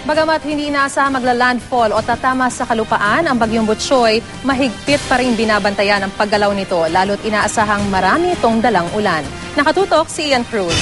Bagamat hindi inaasahang magla-landfall o tatama sa kalupaan ang bagyong Butchoy, mahigpit pa rin binabantayan ang paggalaw nito, lalo't inaasahang marami itong dalang ulan. Nakatutok si Ian Cruz.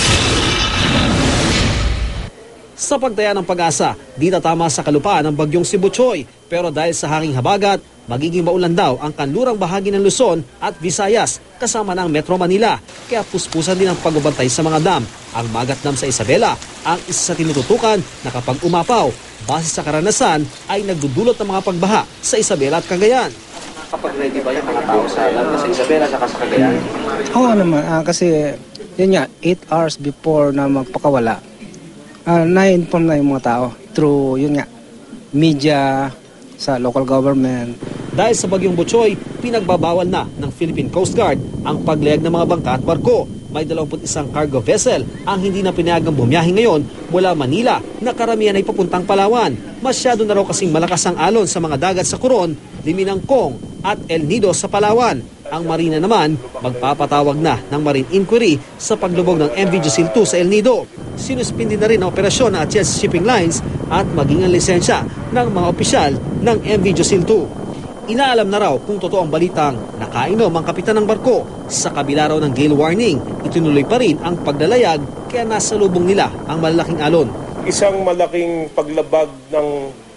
Sa pagtaya ng Pag-asa, di tatama sa kalupaan ang bagyong si Butchoy, pero dahil sa hanging habagat, magiging maulan daw ang kanlurang bahagi ng Luzon at Visayas kasama ng Metro Manila. Kaya puspusan din ang pagbabantay sa mga dam. Ang Magat Dam sa Isabela ang isa sa tinututukan na kapag umapaw, base sa karanasan ay nagdudulot ng mga pagbaha sa Isabela at Cagayan. Kapag ready ba yung mga tao sa Isabela at sa Cagayan? Oo naman, kasi yun nga, 8 hours before na magpakawala, na-inform na yung mga tao through yun nga, media, sa local government. Dahil sa bagyong Butchoy, pinagbabawal na ng Philippine Coast Guard ang paglayag ng mga bangka at barko. May 21 cargo vessel ang hindi na pinayagang bumiyahe ngayon mula Manila na karamihan ay papuntang Palawan. Masyado na raw kasing malakas ang alon sa mga dagat sa Coron, Liminangkong at El Nido sa Palawan. Ang Marina naman magpapatawag na ng Marine Inquiry sa paglubog ng MV Josil 2 sa El Nido. Sinuspindi na rin ang operasyon ng Atienza Shipping Lines at maging ang lisensya ng mga opisyal ng MV Josil 2. Inaalam na raw kung totoo ang balitang nakainom ang kapitan ng barko. Sa kabila raw ng gale warning, itinuloy pa rin ang paglalayag kaya nasa lubong nila ang malalaking alon. Isang malaking paglabag ng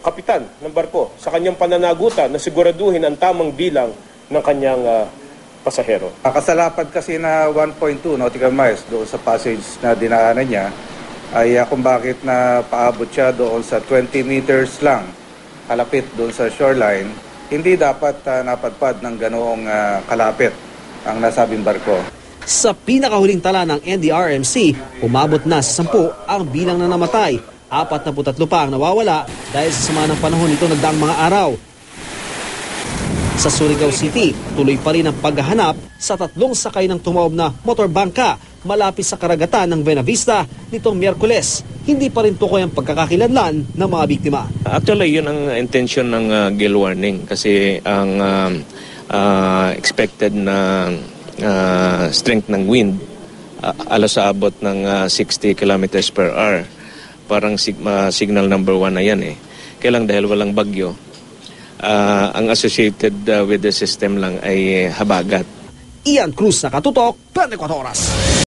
kapitan ng barko sa kanyang pananagutan na siguraduhin ang tamang bilang ng kanyang pasahero. Kasalapad kasi na 1.2 nautical miles doon sa passage na dinaanan niya ay kung bakit na paabot siya doon sa 20 meters lang kalapit doon sa shoreline, hindi dapat napadpad ng ganoong kalapit ang nasabing barko. Sa pinakahuling tala ng NDRMC, umabot na sa 10 ang bilang na namatay. 43 pa ang nawawala dahil sa sama ng panahon nito nagdaang mga araw. Sa Surigao City, tuloy pa rin ang paghahanap sa 3 sakay ng tumaob na motorbangka malapit sa karagatan ng Buenavista nitong Miyerkules. Hindi pa rin tukoy ang pagkakakilanlan ng mga biktima. Actually, yun ang intention ng gale warning kasi ang expected na strength ng wind alas abot ng 60 kilometers per hour. Parang signal number 1 na yan eh. Kaya lang dahil walang bagyo, ang associated with the system lang ay habagat. Ian Cruz, Nakatutok, 24 Oras.